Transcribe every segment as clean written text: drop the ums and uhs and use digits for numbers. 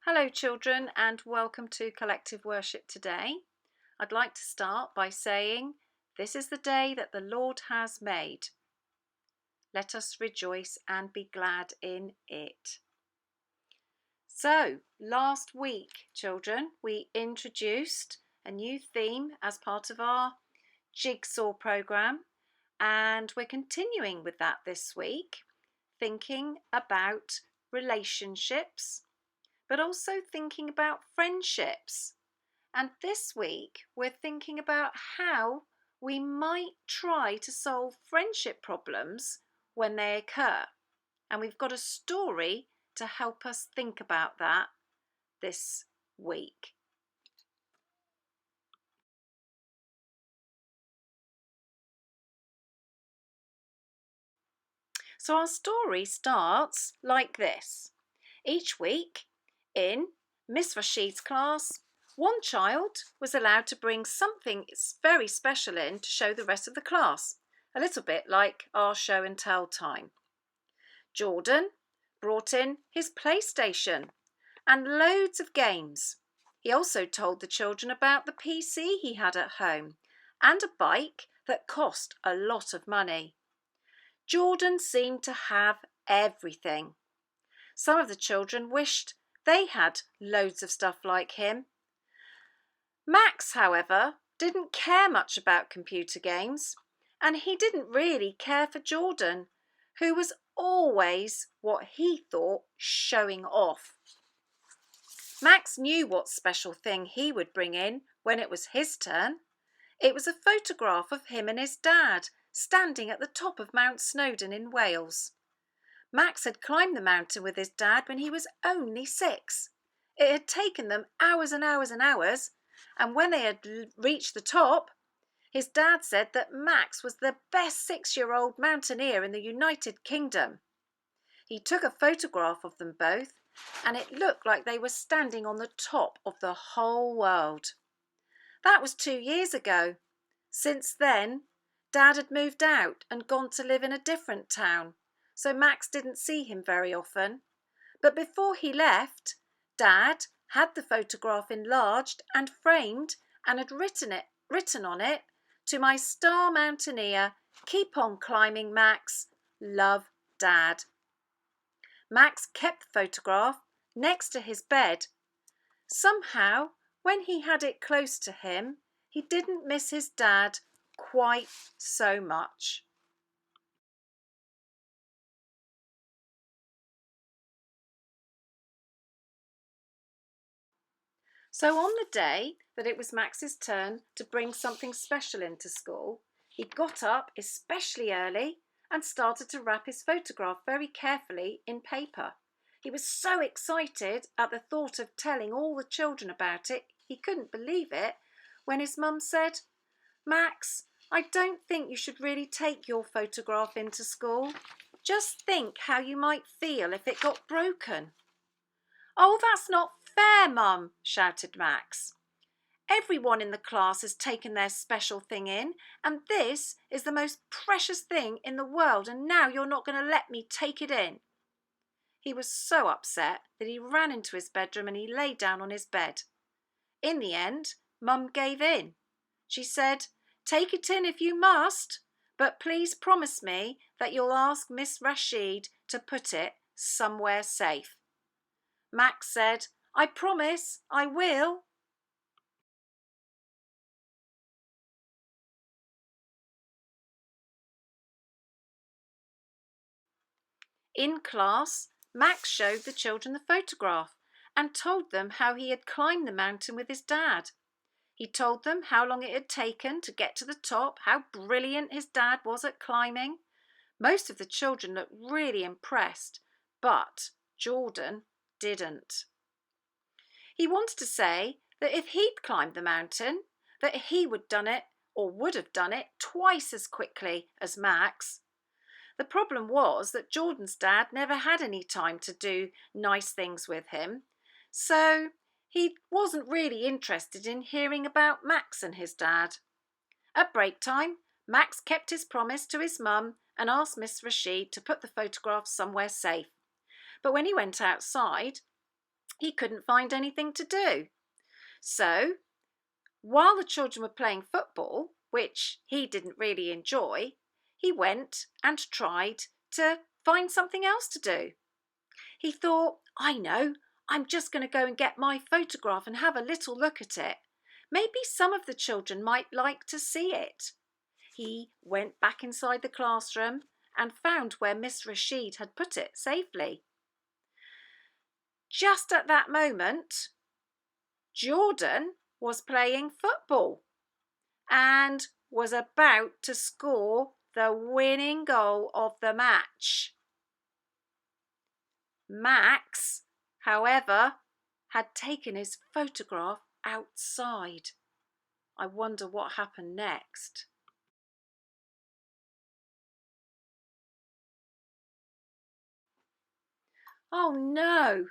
Hello children and welcome to Collective Worship today. I'd like to start by saying, this is the day that the Lord has made. Let us rejoice and be glad in it. So, last week, children, we introduced a new theme as part of our Jigsaw programme, and we're continuing with that this week, thinking about relationships, but also thinking about friendships. And this week, we're thinking about how we might try to solve friendship problems when they occur. And we've got a story to help us think about that this week. So our story starts like this. Each week in Miss Rashid's class, one child was allowed to bring something very special in to show the rest of the class, a little bit like our show and tell time. Jordan brought in his PlayStation and loads of games. He also told the children about the PC he had at home and a bike that cost a lot of money. Jordan seemed to have everything. Some of the children wished they had loads of stuff like him. Max, however, didn't care much about computer games, and he didn't really care for Jordan, who was always what he thought showing off. Max knew what special thing he would bring in when it was his turn. It was a photograph of him and his dad standing at the top of Mount Snowdon in Wales. Max had climbed the mountain with his dad when he was only 6. It had taken them hours and hours and hours, and when they had reached the top, his dad said that Max was the best 6-year-old mountaineer in the United Kingdom. He took a photograph of them both, and it looked like they were standing on the top of the whole world. That was 2 years ago. Since then, Dad had moved out and gone to live in a different town, so Max didn't see him very often. But before he left, Dad had the photograph enlarged and framed and had written on it, "To my star mountaineer, keep on climbing, Max. Love, Dad." Max kept the photograph next to his bed. Somehow, when he had it close to him, he didn't miss his dad quite so much. So on the day that it was Max's turn to bring something special into school, he got up especially early and started to wrap his photograph very carefully in paper. He was so excited at the thought of telling all the children about it, he couldn't believe it when his mum said, "Max, I don't think you should really take your photograph into school. Just think how you might feel if it got broken." "Oh, that's not fair, Mum," shouted Max. "Everyone in the class has taken their special thing in, and this is the most precious thing in the world, and now you're not going to let me take it in." He was so upset that he ran into his bedroom and he lay down on his bed. In the end, Mum gave in. She said, "Take it in if you must, but please promise me that you'll ask Miss Rashid to put it somewhere safe." Max said, "I promise, I will." In class, Max showed the children the photograph and told them how he had climbed the mountain with his dad. He told them how long it had taken to get to the top, how brilliant his dad was at climbing. Most of the children looked really impressed, but Jordan didn't. He wanted to say that if he'd climbed the mountain, that he would have done it twice as quickly as Max. The problem was that Jordan's dad never had any time to do nice things with him, so he wasn't really interested in hearing about Max and his dad. At break time, Max kept his promise to his mum and asked Miss Rashid to put the photograph somewhere safe. But when he went outside, he couldn't find anything to do. So, while the children were playing football, which he didn't really enjoy, he went and tried to find something else to do. He thought, I know, I'm just going to go and get my photograph and have a little look at it. Maybe some of the children might like to see it. He went back inside the classroom and found where Miss Rashid had put it safely. Just at that moment, Jordan was playing football and was about to score the winning goal of the match. Max, however, had taken his photograph outside. I wonder what happened next. Oh no!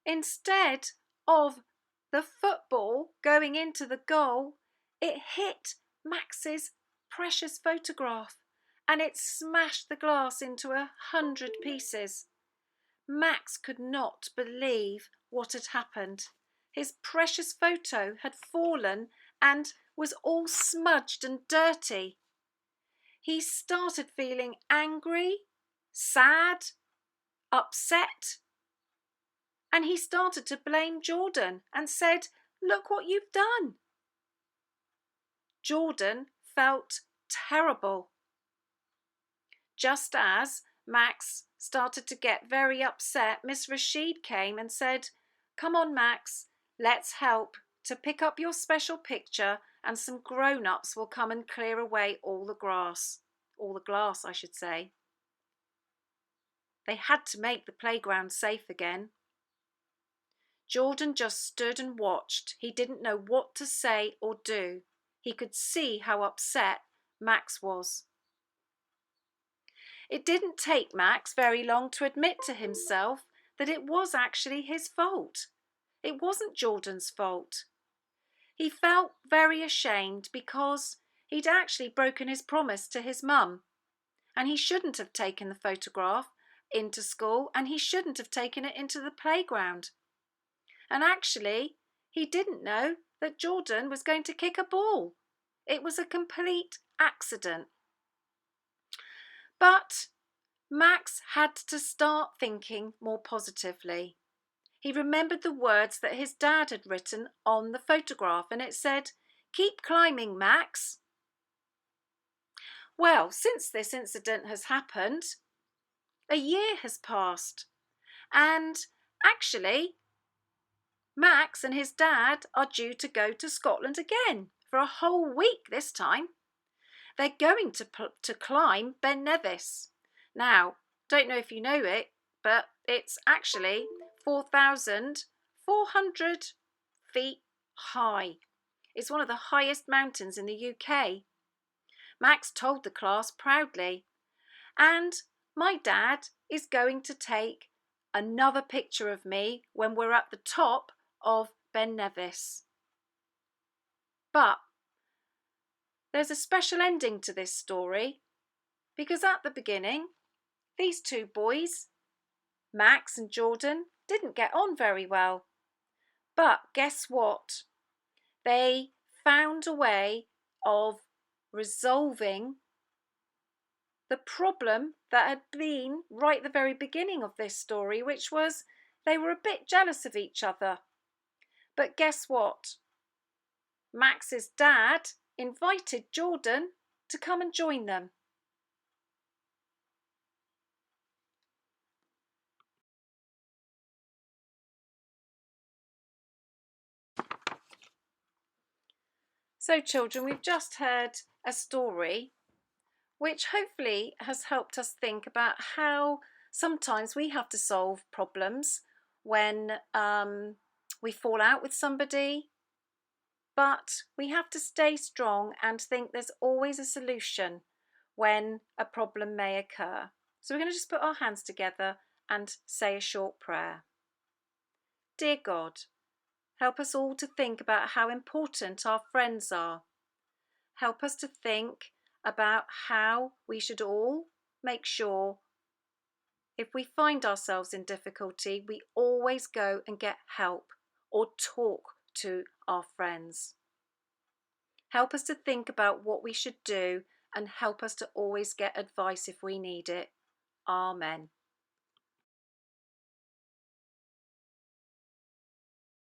Instead of the football going into the goal, it hit Max's precious photograph and it smashed the glass into 100 pieces. Max could not believe what had happened. His precious photo had fallen and was all smudged and dirty. He started feeling angry, sad, upset, and he started to blame Jordan and said, "Look what you've done." Jordan felt terrible. Just as Max started to get very upset, Miss Rashid came and said, "Come on, Max, let's help to pick up your special picture and some grown-ups will come and clear away all the glass, I should say." They had to make the playground safe again. Jordan just stood and watched. He didn't know what to say or do. He could see how upset Max was. It didn't take Max very long to admit to himself that it was actually his fault. It wasn't Jordan's fault. He felt very ashamed because he'd actually broken his promise to his mum, and he shouldn't have taken the photograph into school and he shouldn't have taken it into the playground. And actually, he didn't know that Jordan was going to kick a ball. It was a complete accident. But Max had to start thinking more positively. He remembered the words that his dad had written on the photograph, and it said, "Keep climbing, Max." Well, since this incident has happened, a year has passed, and actually, Max and his dad are due to go to Scotland again for a whole week this time. They're going to climb Ben Nevis. Now, don't know if you know it, but it's actually 4,400 feet high. It's one of the highest mountains in the UK. Max told the class proudly. And my dad is going to take another picture of me when we're at the top of Ben Nevis. But there's a special ending to this story because at the beginning, these two boys, Max and Jordan, didn't get on very well. But guess what? They found a way of resolving the problem that had been right at the very beginning of this story, which was they were a bit jealous of each other. But guess what? Max's dad invited Jordan to come and join them. So children, we've just heard a story which hopefully has helped us think about how sometimes we have to solve problems when we fall out with somebody, but we have to stay strong and think there's always a solution when a problem may occur. So we're going to just put our hands together and say a short prayer. Dear God, help us all to think about how important our friends are. Help us to think about how we should all make sure If we find ourselves in difficulty, we always go and get help or talk to our friends. Help us to think about what we should do and help us to always get advice if we need it. Amen.